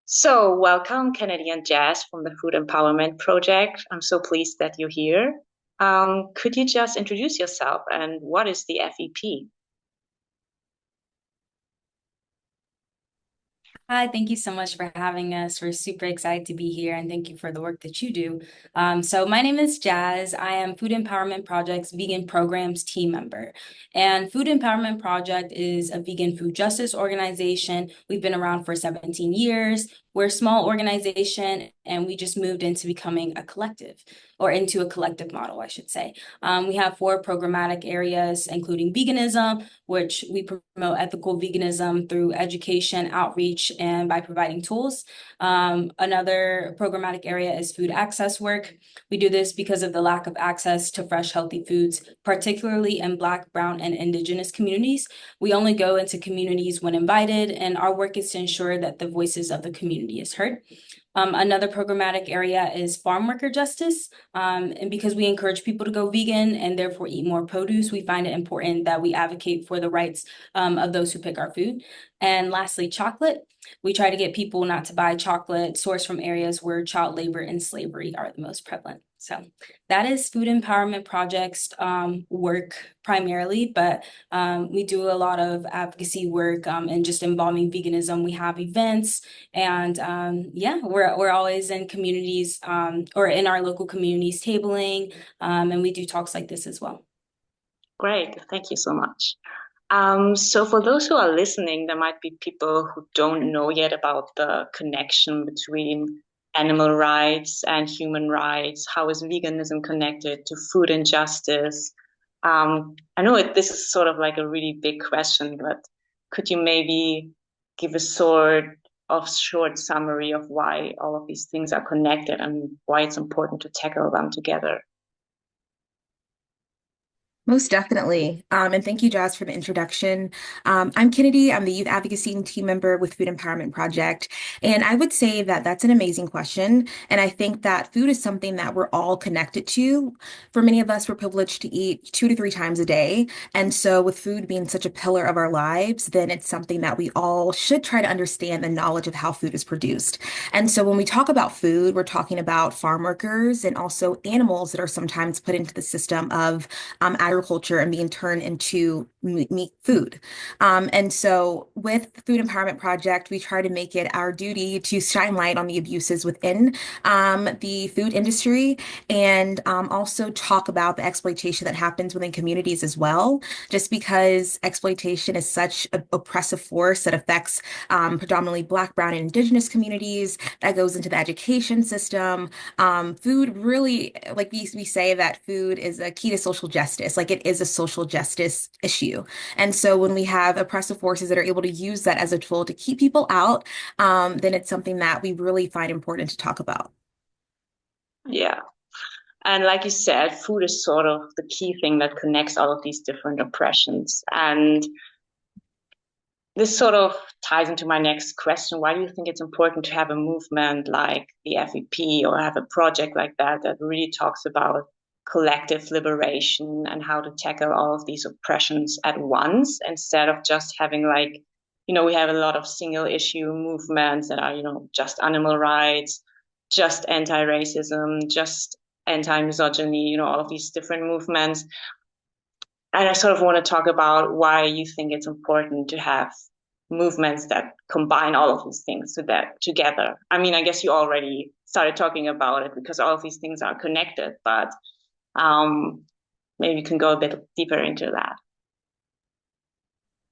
So, welcome, Canadian Jazz from the Food Empowerment Project. I'm so pleased that you're here. Could you just introduce yourself and what is the FEP? Hi, thank you so much for having us. We're super excited to be here and thank you for the work that you do. So my name is Jazz. I am Food Empowerment Project's Vegan Programs team member. And Food Empowerment Project is a vegan food justice organization. We've been around for 17 years. We're a small organization and we just moved into becoming a collective or into a collective model, I should say. We have four programmatic areas, including veganism, which we promote ethical veganism through education, outreach, and by providing tools. Another programmatic area is food access work. We do this because of the lack of access to fresh, healthy foods, particularly in Black, Brown, and Indigenous communities. We only go into communities when invited, and our work is to ensure that the voices of the community is heard. Another programmatic area is farm worker justice. And because we encourage people to go vegan and therefore eat more produce, we find it important that we advocate for the rights of those who pick our food. And lastly, chocolate. We try to get people not to buy chocolate sourced from areas where child labor and slavery are the most prevalent. So that is Food Empowerment Project's work primarily, but we do a lot of advocacy work and just involving veganism. We have events and yeah, we're always in communities or in our local communities tabling, and we do talks like this as well. Great, thank you so much. So, for those who are listening, there might be people who don't know yet about the connection between animal rights and human rights. How is veganism connected to food injustice? I know this is sort of like a really big question, but could you maybe give a sort of short summary of why all of these things are connected and why it's important to tackle them together? Most definitely. And thank you, Jazz, for the introduction. I'm Kennedy. I'm the youth advocacy team member with Food Empowerment Project. And I would say that that's an amazing question. And I think that food is something that we're all connected to. For many of us, we're privileged to eat 2 to 3 times a day. And so, with food being such a pillar of our lives, then it's something that we all should try to understand the knowledge of how food is produced. And so, when we talk about food, we're talking about farm workers and also animals that are sometimes put into the system of agriculture and being turned into meat food. And so with the Food Empowerment Project, we try to make it our duty to shine light on the abuses within the food industry and also talk about the exploitation that happens within communities as well, just because exploitation is such an oppressive force that affects predominantly Black, Brown, and Indigenous communities, that goes into the education system. Food really, like we say that food is a key to social justice, like it is a social justice issue. And so when we have oppressive forces that are able to use that as a tool to keep people out, then it's something that we really find important to talk about. Yeah. And like you said, food is sort of the key thing that connects all of these different oppressions. And this sort of ties into my next question. Why do you think it's important to have a movement like the FEP or have a project like that that really talks about collective liberation and how to tackle all of these oppressions at once instead of just having like, we have a lot of single issue movements that are, just animal rights, just anti-racism, just anti-misogyny, all of these different movements. And I sort of want to talk about why you think it's important to have movements that combine all of these things so that together. I mean, I guess you already started talking about it because all of these things are connected, but um, maybe you can go a bit deeper into that.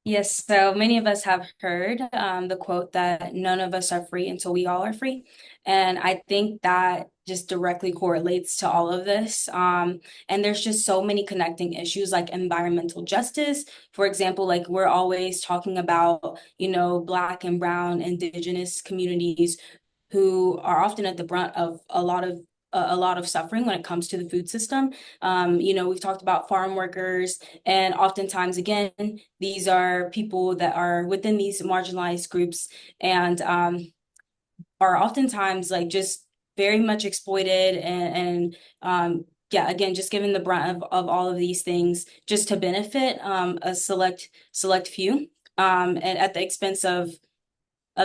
Yes, so many of us have heard the quote that none of us are free until we all are free. And I think that just directly correlates to all of this. And there's just so many connecting issues like environmental justice. For example, like we're always talking about, Black and Brown Indigenous communities who are often at the brunt of a lot of suffering when it comes to the food system. We've talked about farm workers, and oftentimes, again, these are people that are within these marginalized groups and are oftentimes like just very much exploited and yeah, again, just given the brunt of all of these things just to benefit a select few and at the expense of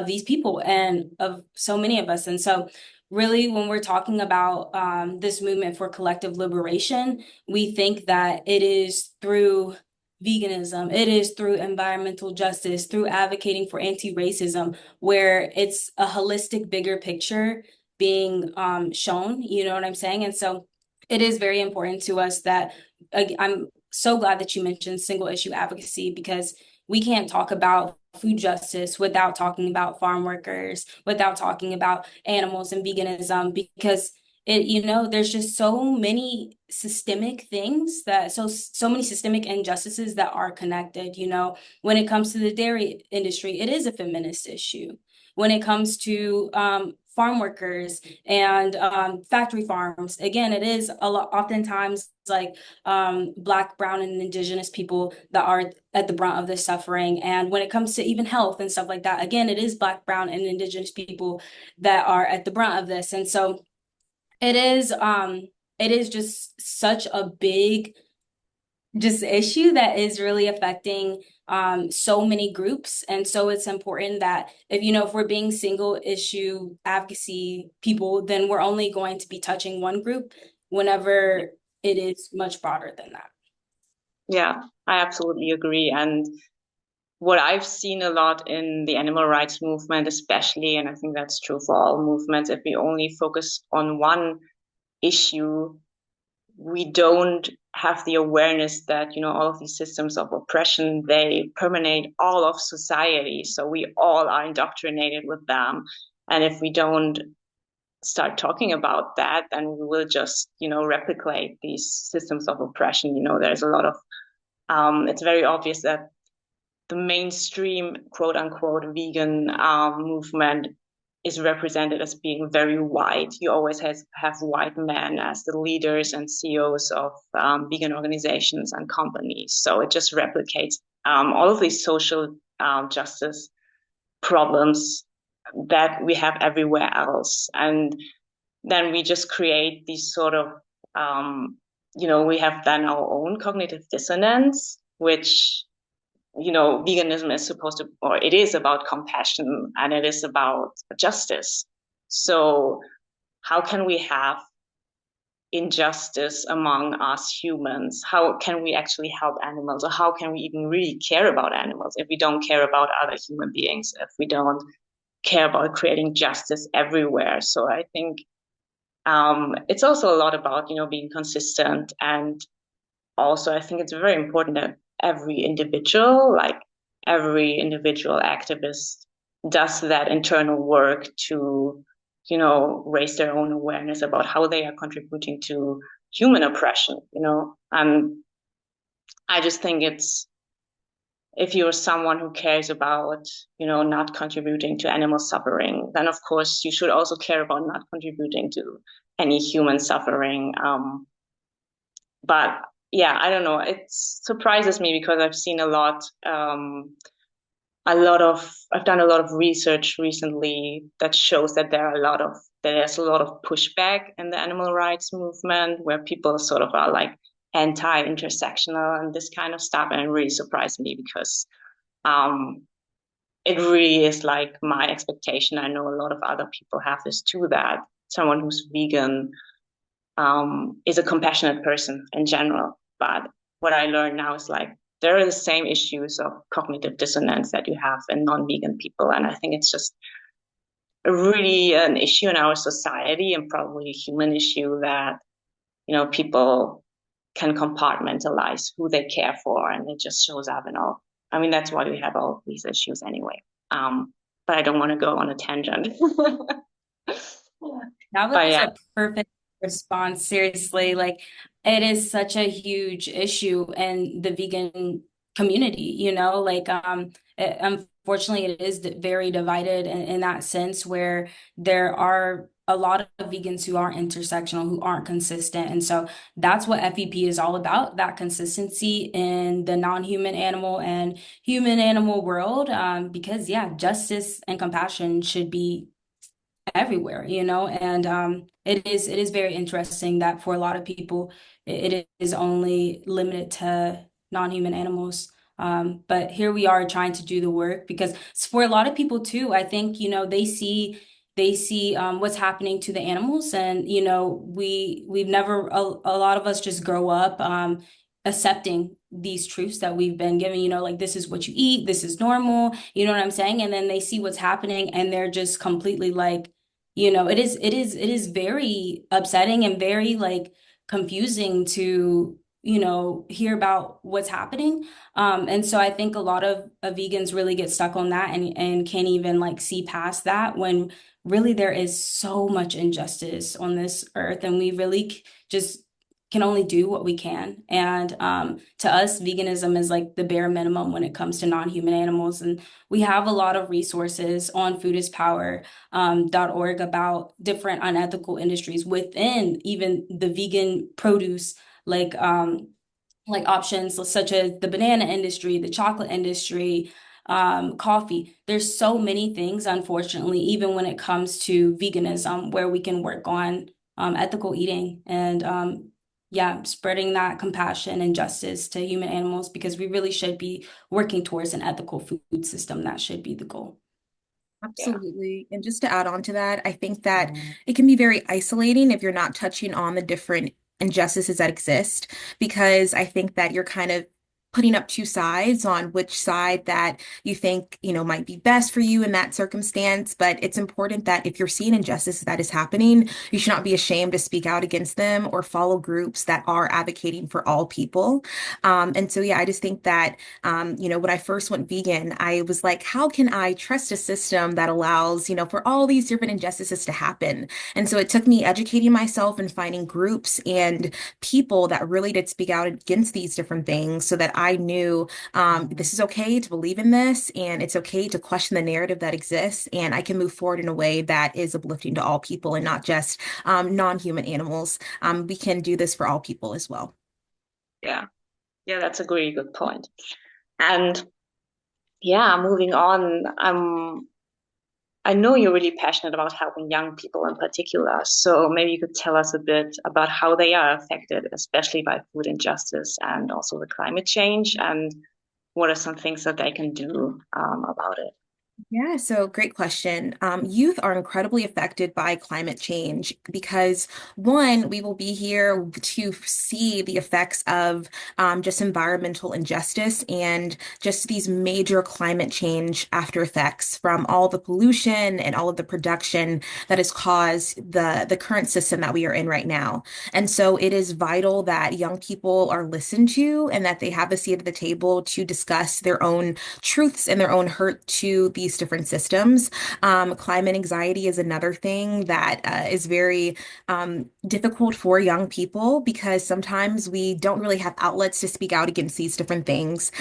these people and of so many of us. And so really, when we're talking about this movement for collective liberation, we think that it is through veganism, it is through environmental justice, through advocating for anti-racism, where it's a holistic, bigger picture being shown, you know what I'm saying? And so it is very important to us that I'm so glad that you mentioned single issue advocacy, because we can't talk about food justice without talking about farm workers, without talking about animals and veganism, because there's just so many systemic things that so many systemic injustices that are connected. When it comes to the dairy industry, it is a feminist issue. When it comes to farm workers and factory farms, again, it is a lot, oftentimes like Black, brown, and Indigenous people that are at the brunt of this suffering. And when it comes to even health and stuff like that, again, it is Black, brown, and Indigenous people that are at the brunt of this. And so it is just such a big just issue that is really affecting so many groups. And so it's important that if we're being single issue advocacy people, then we're only going to be touching one group whenever it is much broader than that. Yeah, I absolutely agree. And what I've seen a lot in the animal rights movement, especially, and I think that's true for all movements, if we only focus on one issue, we don't have the awareness that, all of these systems of oppression, they permeate all of society. So we all are indoctrinated with them. And if we don't start talking about that, then we will just, replicate these systems of oppression. There's a lot of, it's very obvious that the mainstream quote unquote vegan movement is represented as being very white. You always have white men as the leaders and CEOs of vegan organizations and companies. So it just replicates all of these social justice problems that we have everywhere else. And then we just create these sort of, we have then our own cognitive dissonance, which veganism is supposed to, or it is about compassion and it is about justice. So how can we have injustice among us humans? How can we actually help animals? Or how can we even really care about animals if we don't care about other human beings, if we don't care about creating justice everywhere? So I think it's also a lot about, being consistent. And also, I think it's very important that every individual activist does that internal work to, raise their own awareness about how they are contributing to human oppression, And I just think if you're someone who cares about, not contributing to animal suffering, then of course you should also care about not contributing to any human suffering. But yeah, I don't know. It surprises me because I've seen I've done a lot of research recently that shows that there's a lot of pushback in the animal rights movement where people sort of are like anti-intersectional and this kind of stuff. And it really surprised me because it really is like my expectation. I know a lot of other people have this too, that someone who's vegan is a compassionate person in general. But what I learned now is like there are the same issues of cognitive dissonance that you have in non-vegan people. And I think it's just really an issue in our society and probably a human issue that, people can compartmentalize who they care for and it just shows up in all. I mean, that's why we have all these issues anyway. But I don't want to go on a tangent. That was a perfect response. Seriously, like it is such a huge issue in the vegan community, unfortunately it is very divided in that sense where there are a lot of vegans who aren't intersectional, who aren't consistent. And so that's what FEP is all about, that consistency in the non-human animal and human animal world. Because yeah, justice and compassion should be everywhere, and it is very interesting that for a lot of people it is only limited to non-human animals. But here we are trying to do the work because for a lot of people too, I think, they see what's happening to the animals, and we've never a lot of us just grow up accepting these truths that we've been given, like this is what you eat, this is normal, you know what I'm saying? And then they see what's happening and they're just completely like, it is very upsetting and very like confusing to, hear about what's happening. And so I think a lot of vegans really get stuck on that and can't even like see past that when really there is so much injustice on this earth, and we really just can only do what we can. And to us, veganism is like the bare minimum when it comes to non-human animals. And we have a lot of resources on foodispower.org about different unethical industries within even the vegan produce, like options such as the banana industry, the chocolate industry, coffee. There's so many things, unfortunately, even when it comes to veganism, where we can work on ethical eating and yeah, spreading that compassion and justice to human animals, because we really should be working towards an ethical food system. That should be the goal. Yeah. Absolutely. And just to add on to that, I think that it can be very isolating if you're not touching on the different injustices that exist, because I think that you're kind of putting up two sides on which side that you think, might be best for you in that circumstance. But it's important that if you're seeing injustice that is happening, you should not be ashamed to speak out against them or follow groups that are advocating for all people. And so, yeah, I just think that when I first went vegan, I was like, how can I trust a system that allows, for all these different injustices to happen? And so it took me educating myself and finding groups and people that really did speak out against these different things so that I knew this is okay to believe in this and it's okay to question the narrative that exists. And I can move forward in a way that is uplifting to all people and not just non-human animals. We can do this for all people as well. Yeah. Yeah, that's a really good point. And yeah, moving on, I know you're really passionate about helping young people in particular. So maybe you could tell us a bit about how they are affected, especially by food injustice and also the climate change, and what are some things that they can do about it? Yeah, so great question. Youth are incredibly affected by climate change because, one, we will be here to see the effects of just environmental injustice and just these major climate change after effects from all the pollution and all of the production that has caused the current system that we are in right now. And so it is vital that young people are listened to and that they have a seat at the table to discuss their own truths and their own hurt to these different systems. Climate anxiety is another thing that is very difficult for young people because sometimes we don't really have outlets to speak out against these different things.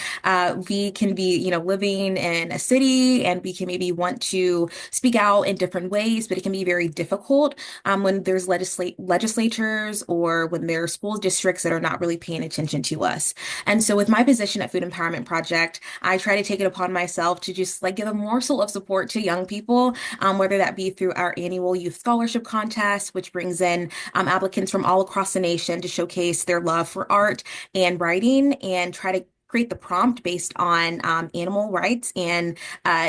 We can be, living in a city and we can maybe want to speak out in different ways, but it can be very difficult when there's legislatures or when there are school districts that are not really paying attention to us. And so with my position at Food Empowerment Project, I try to take it upon myself to just like give a morsel of support to young people, whether that be through our annual youth scholarship contest, which brings in applicants from all across the nation to showcase their love for art and writing and try to create the prompt based on animal rights and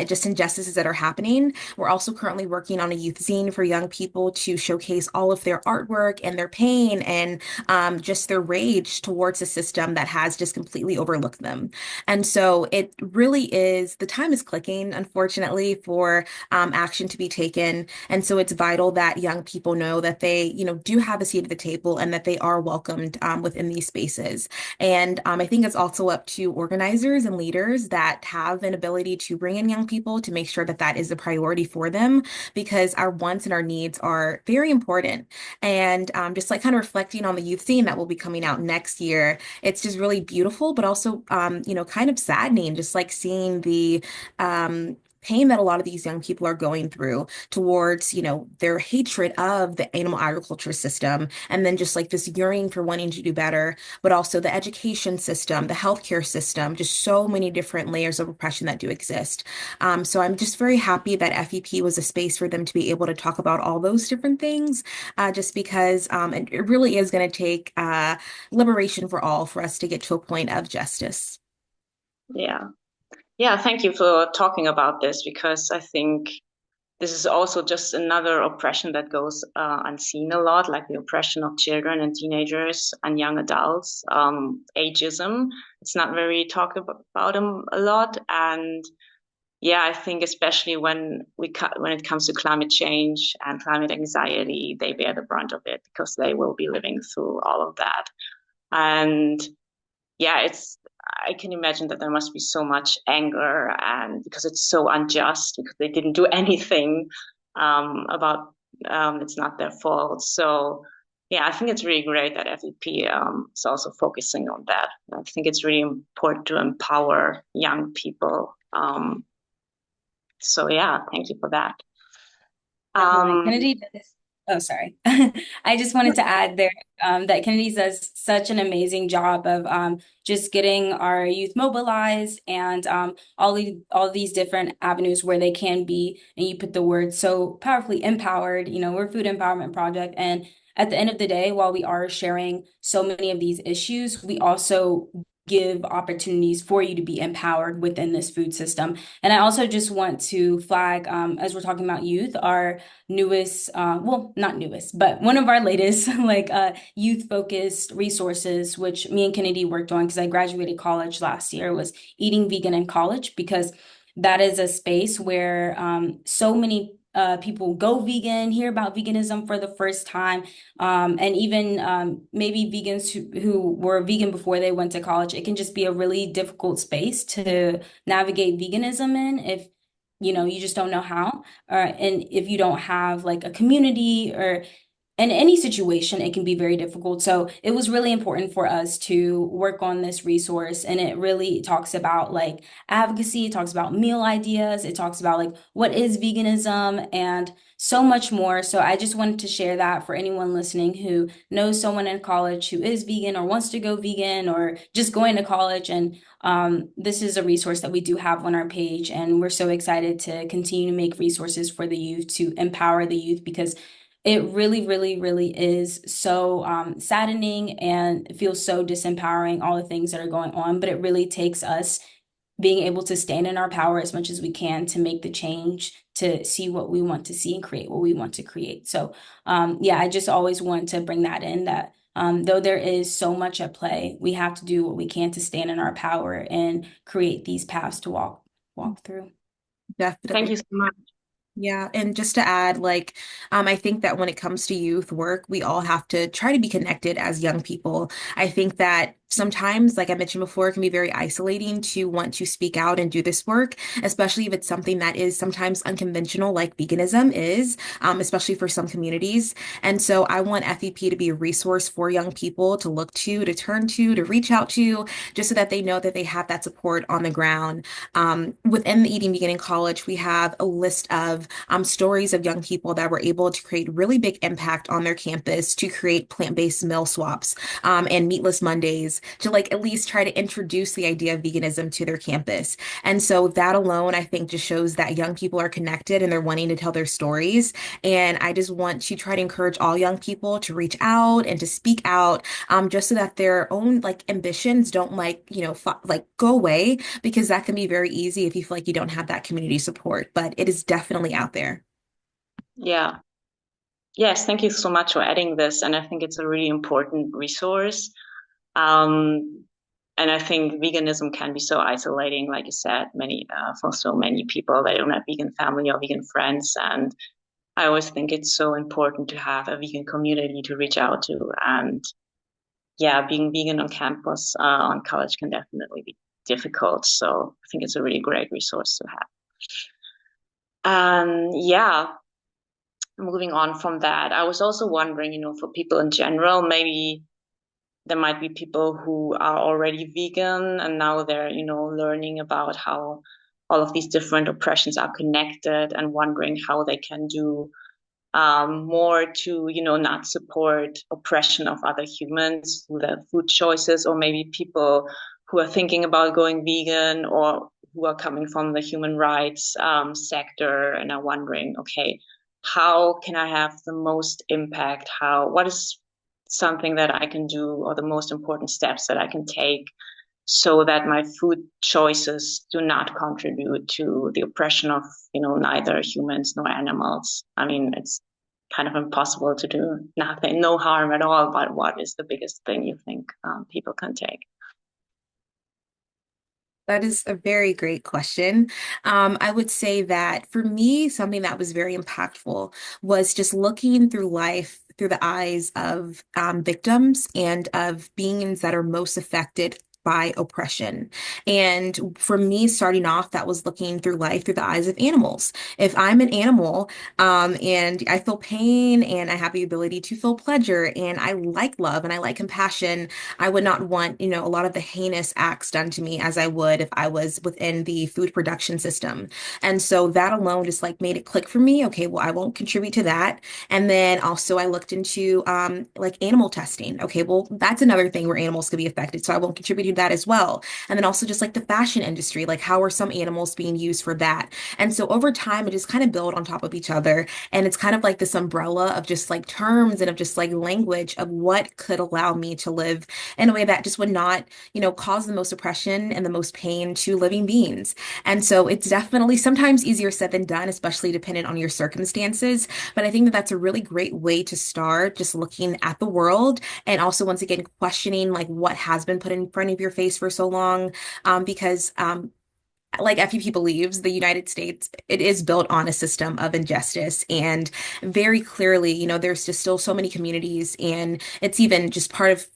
just injustices that are happening. We're also currently working on a youth zine for young people to showcase all of their artwork and their pain and just their rage towards a system that has just completely overlooked them. And so it really is, the time is clicking, unfortunately, for action to be taken. And so it's vital that young people know that they, do have a seat at the table and that they are welcomed within these spaces. And I think it's also up to organizers and leaders that have an ability to bring in young people to make sure that that is a priority for them because our wants and our needs are very important. And just like kind of reflecting on the youth scene that will be coming out next year, it's just really beautiful, but also, kind of saddening, just like seeing the pain that a lot of these young people are going through towards, their hatred of the animal agriculture system, and then just like this yearning for wanting to do better, but also the education system, the healthcare system, just so many different layers of oppression that do exist. So I'm just very happy that FEP was a space for them to be able to talk about all those different things, just because it really is going to take liberation for all for us to get to a point of justice. Yeah. Yeah, thank you for talking about this because I think this is also just another oppression that goes unseen a lot, like the oppression of children and teenagers and young adults. Ageism, it's not very talked about them a lot, and yeah, I think especially when it comes to climate change and climate anxiety, they bear the brunt of it because they will be living through all of that. And yeah, I can imagine that there must be so much anger and because it's so unjust because they didn't do anything about it's not their fault. So yeah, I think it's really great that FEP is also focusing on that. I think it's really important to empower young people. So yeah, thank you for that. Definitely. Um, Kennedy does. Oh, sorry. I just wanted to add there that Kennedy does such an amazing job of just getting our youth mobilized and all these different avenues where they can be. And you put the word so powerfully empowered. You know, we're a food empowerment project. And at the end of the day, while we are sharing so many of these issues, we also give opportunities for you to be empowered within this food system. And I also just want to flag, as we're talking about youth, our newest, well, not newest, but one of our latest like youth focused resources, which me and Kennedy worked on because I graduated college last year, was Eating Vegan in College, because that is a space where so many people go vegan, hear about veganism for the first time, and even maybe vegans who were vegan before they went to college. It can just be a really difficult space to navigate veganism in if you just don't know how, and if you don't have like a community or in any situation, it can be very difficult. So it was really important for us to work on this resource. And it really talks about like advocacy, it talks about meal ideas, it talks about like what is veganism and so much more. So I just wanted to share that for anyone listening who knows someone in college who is vegan or wants to go vegan or just going to college. And this is a resource that we do have on our page. And we're so excited to continue to make resources for the youth to empower the youth because it really, really, really is so saddening and feels so disempowering, all the things that are going on. But it really takes us being able to stand in our power as much as we can to make the change, to see what we want to see and create what we want to create. So, yeah, I just always want to bring that in that though there is so much at play, we have to do what we can to stand in our power and create these paths to walk through. Thank Definitely. you so much. Yeah, and just to add, like, I think that when it comes to youth work, we all have to try to be connected as young people. I think that sometimes, like I mentioned before, it can be very isolating to want to speak out and do this work, especially if it's something that is sometimes unconventional, like veganism is, especially for some communities. And so I want FEP to be a resource for young people to look to turn to reach out to, just so that they know that they have that support on the ground. Within the Eating Vegan in College, we have a list of stories of young people that were able to create really big impact on their campus to create plant-based meal swaps and meatless Mondays to like at least try to introduce the idea of veganism to their campus. And so that alone, I think, just shows that young people are connected and they're wanting to tell their stories. And I just want to try to encourage all young people to reach out and to speak out, just so that their own like ambitions don't like, like go away, because that can be very easy if you feel like you don't have that community support, but it is definitely out there. Yeah. Yes, thank you so much for adding this. And I think it's a really important resource. Um, and I think veganism can be so isolating, like you said, for so many people, they don't have vegan family or vegan friends. And I always think it's so important to have a vegan community to reach out to. And yeah, being vegan on campus, on college can definitely be difficult. So I think it's a really great resource to have. Yeah, moving on from that, I was also wondering, for people in general, maybe there might be people who are already vegan and now they're, learning about how all of these different oppressions are connected and wondering how they can do more to, not support oppression of other humans through their food choices, or maybe people who are thinking about going vegan or who are coming from the human rights sector and are wondering, okay, how can I have the most impact? What is something that I can do, or the most important steps that I can take so that my food choices do not contribute to the oppression of, neither humans nor animals. I mean, it's kind of impossible to do nothing, no harm at all, but what is the biggest thing you think people can take? That is a very great question. I would say that for me, something that was very impactful was just looking through life through the eyes of victims and of beings that are most affected by oppression. And for me, starting off, that was looking through life through the eyes of animals. If I'm an animal, and I feel pain and I have the ability to feel pleasure and I like love and I like compassion, I would not want, a lot of the heinous acts done to me as I would if I was within the food production system. And so that alone just like made it click for me. Okay, well, I won't contribute to that. And then also I looked into like animal testing. Okay, well, that's another thing where animals could be affected. So I won't contribute to that as well. And then also just like the fashion industry, like how are some animals being used for that? And so over time, it just kind of build on top of each other. And it's kind of like this umbrella of just like terms and of just like language of what could allow me to live in a way that just would not, cause the most oppression and the most pain to living beings. And so it's definitely sometimes easier said than done, especially dependent on your circumstances. But I think that that's a really great way to start just looking at the world and also, once again, questioning like what has been put in front of your face for so long. Because like FEP believes, the United States, it is built on a system of injustice. And very clearly, there's just still so many communities, and it's even just part of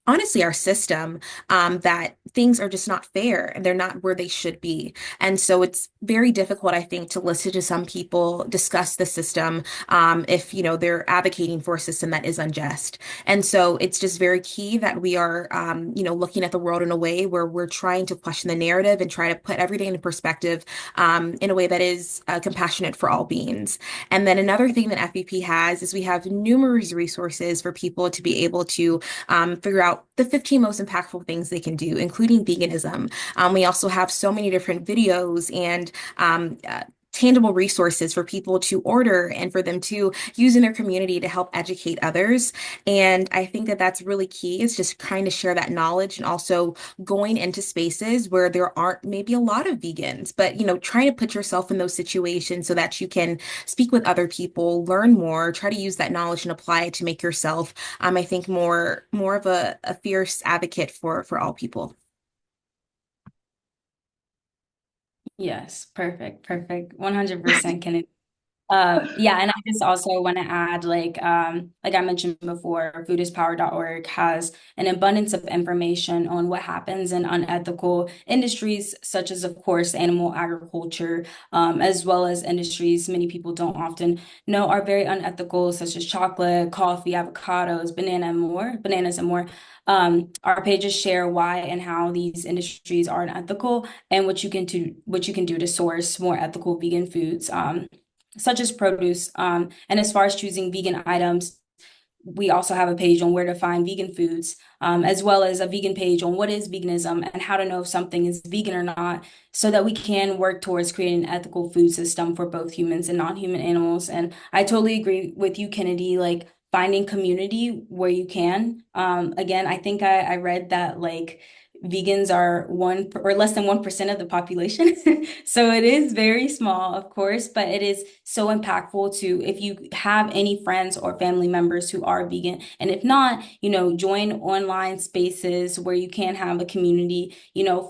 honestly our system that things are just not fair and they're not where they should be. And so it's very difficult, I think, to listen to some people discuss the system if, they're advocating for a system that is unjust. And so it's just very key that we are, looking at the world in a way where we're trying to question the narrative and try to put everything into perspective in a way that is compassionate for all beings. And then another thing that FEP has is we have numerous resources for people to be able to figure out the 15 most impactful things they can do, including veganism. We also have so many different videos and tangible resources for people to order and for them to use in their community to help educate others. And I think that that's really key is just trying to share that knowledge and also going into spaces where there aren't maybe a lot of vegans, but trying to put yourself in those situations so that you can speak with other people, learn more, try to use that knowledge and apply it to make yourself I think more of a fierce advocate for all people. Yes, perfect, perfect. 100% can. Yeah, and I just also want to add, like I mentioned before, foodispower.org has an abundance of information on what happens in unethical industries, such as, of course, animal agriculture, as well as industries many people don't often know are very unethical, such as chocolate, coffee, avocados, bananas and more. Our pages share why and how these industries are unethical and what you can do to source more ethical vegan foods. Such as produce. And as far as choosing vegan items, we also have a page on where to find vegan foods, as well as a vegan page on what is veganism and how to know if something is vegan or not, so that we can work towards creating an ethical food system for both humans and non-human animals. And I totally agree with you, Kennedy, like finding community where you can. Again, I think I read that like vegans are one or less than 1% of the population. So it is very small, of course, but it is so impactful to if you have any friends or family members who are vegan. And if not, join online spaces where you can have a community,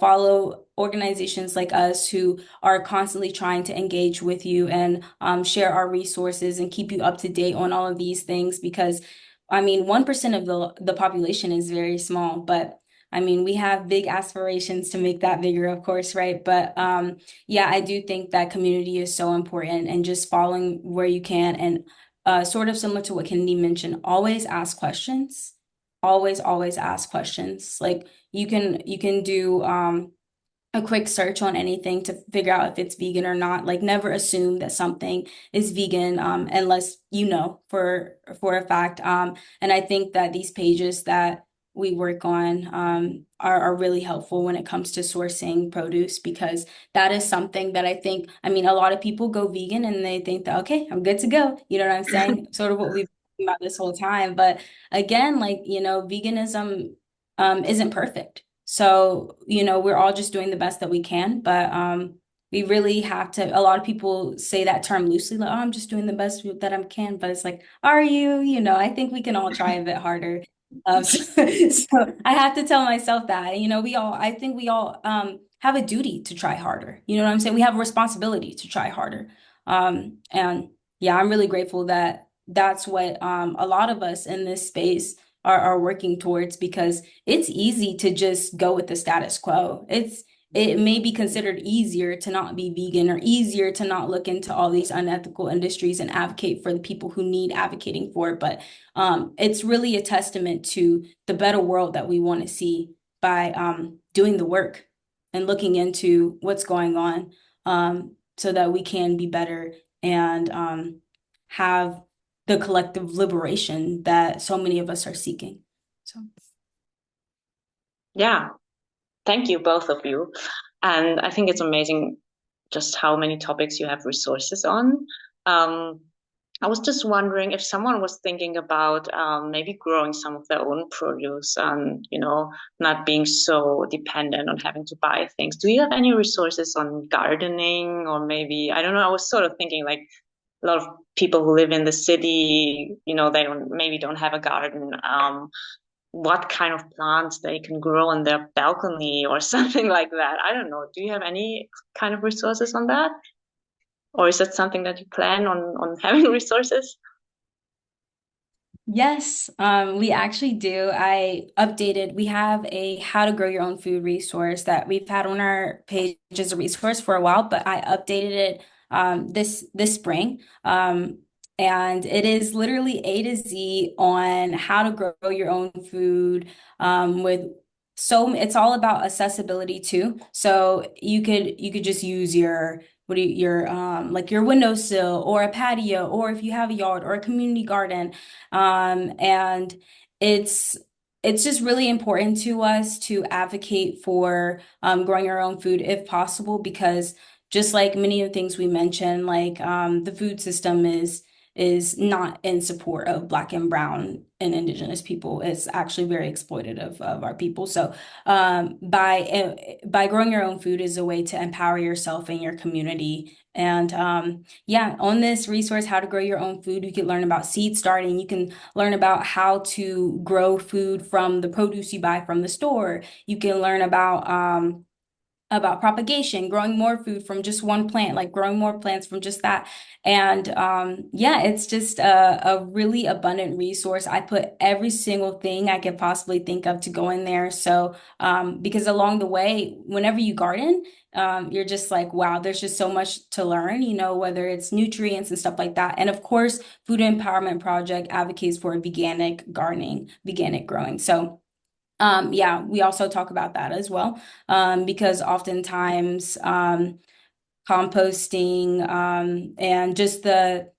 follow organizations like us who are constantly trying to engage with you and share our resources and keep you up to date on all of these things because I mean, 1% of the population is very small, but I mean, we have big aspirations to make that bigger, of course, right? But yeah, I do think that community is so important and just following where you can and sort of similar to what Kennedy mentioned, always ask questions. Always ask questions. Like you can do a quick search on anything to figure out if it's vegan or not. Like never assume that something is vegan unless you know for a fact. And I think that these pages that we work on are really helpful when it comes to sourcing produce because that is something that I think, I mean, a lot of people go vegan and they think that, okay, I'm good to go. You know what I'm saying? Sort of what we've been talking about this whole time. But again, like, veganism isn't perfect. So, we're all just doing the best that we can, but we really have to. A lot of people say that term loosely, like, oh, I'm just doing the best that I can, but it's like, are you? I think we can all try a bit harder. So I have to tell myself that, I think we all have a duty to try harder. You know what I'm saying? We have a responsibility to try harder. And yeah, I'm really grateful that that's what a lot of us in this space are working towards, because it's easy to just go with the status quo. It may be considered easier to not be vegan, or easier to not look into all these unethical industries and advocate for the people who need advocating for. But it's really a testament to the better world that we want to see by doing the work and looking into what's going on, so that we can be better and have the collective liberation that so many of us are seeking. So. Yeah, thank you, both of you. And I think it's amazing just how many topics you have resources on. Um, I was just wondering if someone was thinking about maybe growing some of their own produce and, not being so dependent on having to buy things. Do you have any resources on gardening, or maybe, I don't know, I was sort of thinking like a lot of people who live in the city, they don't have a garden. What kind of plants they can grow on their balcony or something like that. I don't know. Do you have any kind of resources on that? Or is that something that you plan on having resources? Yes, we actually do. We have a how to grow your own food resource that we've had on our page as a resource for a while, but I updated it this spring. And it is literally A to Z on how to grow your own food, with it's all about accessibility too. So you could just use your like your windowsill or a patio, or if you have a yard or a community garden. And it's it's just really important to us to advocate for growing our own food if possible, because just like many of the things we mentioned, like the food system is not in support of Black and Brown and Indigenous people. It's actually very exploitative of our people. So by growing your own food is a way to empower yourself and your community. And yeah, on this resource, how to grow your own food, you can learn about seed starting. You can learn about how to grow food from the produce you buy from the store. You can learn about propagation, growing more food from just one plant, like growing more plants from just that. And yeah, it's just a really abundant resource. I put every single thing I could possibly think of to go in there. So because along the way, whenever you garden, you're just like, wow, there's just so much to learn, whether it's nutrients and stuff like that. And of course, Food Empowerment Project advocates for veganic gardening, veganic growing. So yeah, we also talk about that as well, because oftentimes composting and just the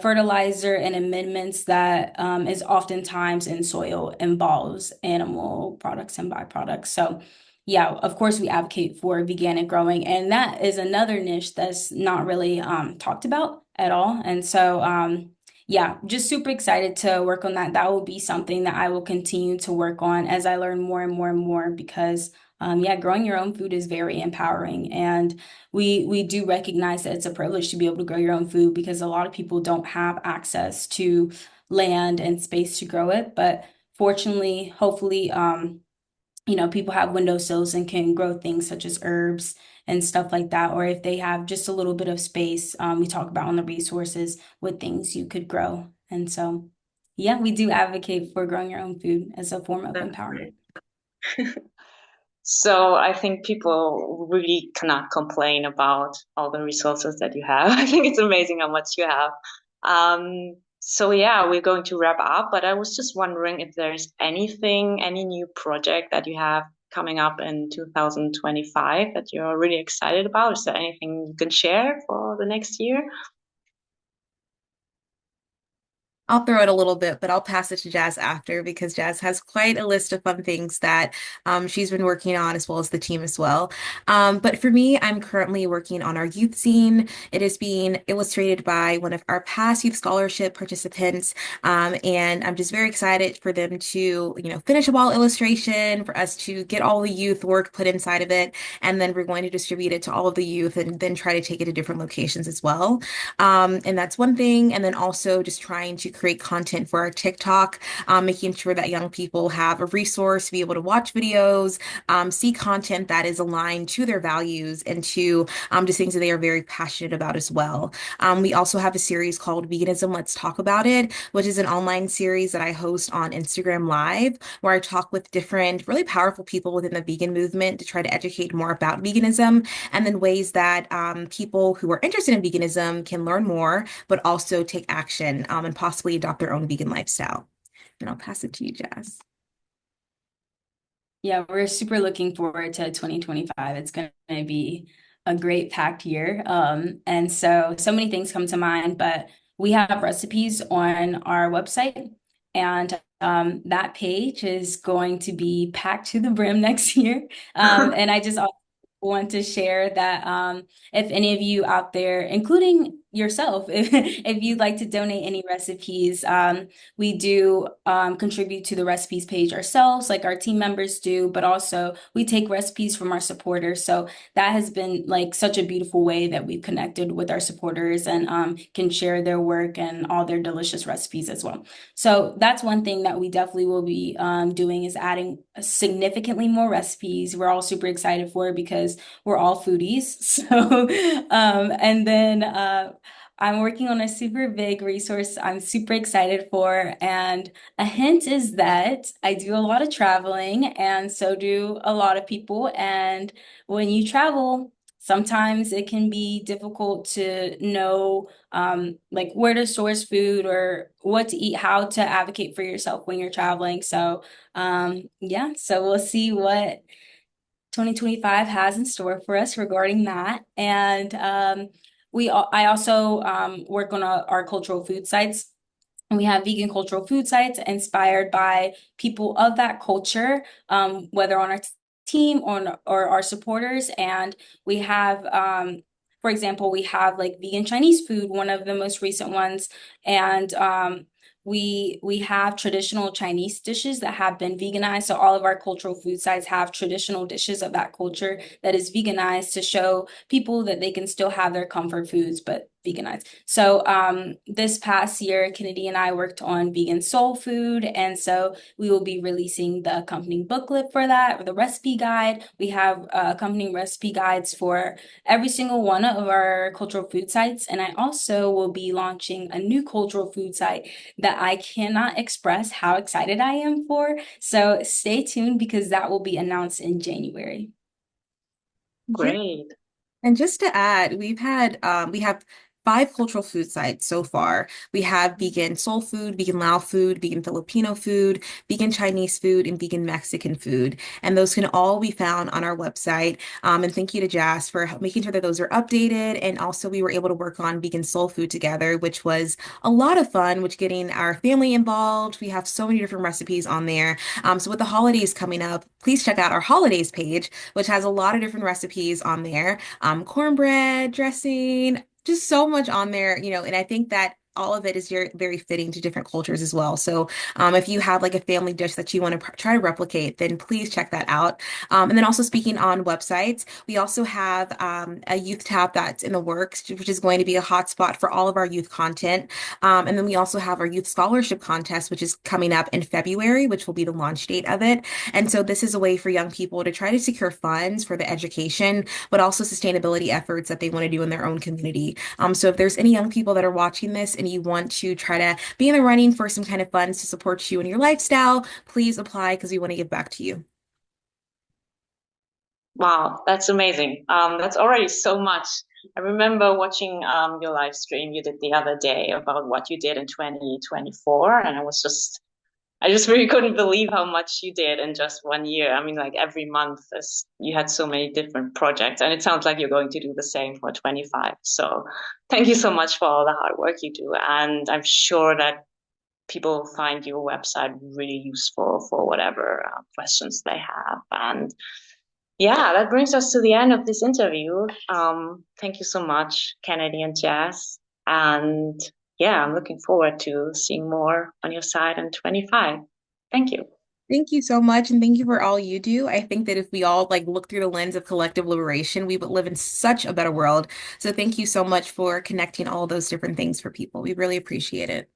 fertilizer and amendments that is oftentimes in soil involves animal products and byproducts. So yeah, of course we advocate for veganic growing, and that is another niche that's not really talked about at all. And so yeah, just super excited to work on that. That will be something that I will continue to work on as I learn more and more and more, because yeah, growing your own food is very empowering. And we do recognize that it's a privilege to be able to grow your own food, because a lot of people don't have access to land and space to grow it. But fortunately, hopefully, people have windowsills and can grow things such as herbs and stuff like that. Or if they have just a little bit of space, we talk about on the resources with things you could grow. And so, yeah, we do advocate for growing your own food as a form of That's empowerment. great. So I think people really cannot complain about all the resources that you have. I think it's amazing how much you have. So yeah, we're going to wrap up, but I was just wondering if there's any new project that you have coming up in 2025 that you're really excited about. Is there anything you can share for the next year? I'll throw it a little bit, but I'll pass it to Jazz after because Jazz has quite a list of fun things that she's been working on as well as the team as well. But for me, I'm currently working on our youth zine. It is being illustrated by one of our past youth scholarship participants, and I'm just very excited for them to, finish a wall illustration, for us to get all the youth work put inside of it, and then we're going to distribute it to all of the youth and then try to take it to different locations as well. And that's one thing. And then also just trying to create content for our TikTok, making sure that young people have a resource to be able to watch videos, see content that is aligned to their values and to just things that they are very passionate about as well. We also have a series called Veganism, Let's Talk About It, which is an online series that I host on Instagram Live, where I talk with different really powerful people within the vegan movement to try to educate more about veganism and then ways that people who are interested in veganism can learn more, but also take action and possibly adopt their own vegan lifestyle. And I'll pass it to you, Jazz. Yeah, we're super looking forward to 2025. It's going to be a great packed year. And so many things come to mind, but we have recipes on our website, and that page is going to be packed to the brim next year. And I just also want to share that if any of you out there, including yourself, if you'd like to donate any recipes, we do contribute to the recipes page ourselves, like our team members do, but also we take recipes from our supporters. So that has been like such a beautiful way that we've connected with our supporters and can share their work and all their delicious recipes as well. So that's one thing that we definitely will be doing is adding significantly more recipes. We're all super excited for it because we're all foodies. So, and then I'm working on a super big resource I'm super excited for. And a hint is that I do a lot of traveling, and so do a lot of people. And when you travel, sometimes it can be difficult to know like where to source food or what to eat, how to advocate for yourself when you're traveling. So yeah, so we'll see what 2025 has in store for us regarding that. And I also work on our cultural food sites. And we have vegan cultural food sites inspired by people of that culture, whether on our team or our supporters. And we have, for example, we have like vegan Chinese food, one of the most recent ones. And we have traditional Chinese dishes that have been veganized. So all of our cultural food sites have traditional dishes of that culture that is veganized to show people that they can still have their comfort foods, but veganized. So this past year, Kennedy and I worked on vegan soul food. And so we will be releasing the accompanying booklet for that, or the recipe guide. We have accompanying recipe guides for every single one of our cultural food sites. And I also will be launching a new cultural food site that I cannot express how excited I am for. So stay tuned because that will be announced in January. Great. And just to add, we have 5 cultural food sites so far. We have vegan soul food, vegan Lao food, vegan Filipino food, vegan Chinese food, and vegan Mexican food. And those can all be found on our website. And thank you to Jazz for making sure that those are updated. And also we were able to work on vegan soul food together, which was a lot of fun, which getting our family involved. We have so many different recipes on there. So with the holidays coming up, please check out our holidays page, which has a lot of different recipes on there, cornbread, dressing, just so much on there, and I think that all of it is very, very fitting to different cultures as well. So if you have like a family dish that you want to try to replicate, then please check that out. And then also speaking on websites, we also have a youth tab that's in the works, which is going to be a hotspot for all of our youth content. And then we also have our youth scholarship contest, which is coming up in February, which will be the launch date of it. And so this is a way for young people to try to secure funds for the education, but also sustainability efforts that they want to do in their own community. So if there's any young people that are watching this and you want to try to be in the running for some kind of funds to support you in your lifestyle, please apply because we want to give back to you. Wow, that's amazing. That's already so much. I remember watching your live stream you did the other day about what you did in 2024, and I just really couldn't believe how much you did in just one year. I mean, like every month you had so many different projects, and it sounds like you're going to do the same for 25. So thank you so much for all the hard work you do. And I'm sure that people find your website really useful for whatever questions they have. And yeah, that brings us to the end of this interview. Thank you so much, Kennedy and Jazz. And yeah, I'm looking forward to seeing more on your site in 25. Thank you. Thank you so much, and thank you for all you do. I think that if we all like look through the lens of collective liberation, we would live in such a better world. So thank you so much for connecting all those different things for people. We really appreciate it.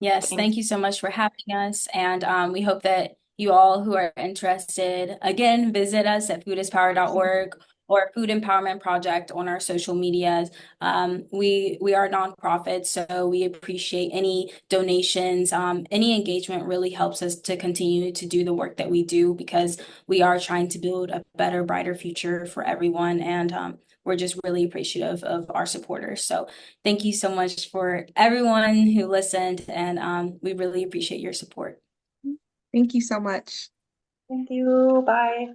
Yes, Thank thank you so much for having us. And we hope that you all who are interested, again, visit us at foodispower.org or Food Empowerment Project on our social medias. We are nonprofits, so we appreciate any donations. Any engagement really helps us to continue to do the work that we do because we are trying to build a better, brighter future for everyone. And we're just really appreciative of our supporters. So thank you so much for everyone who listened, and we really appreciate your support. Thank you so much. you. Bye.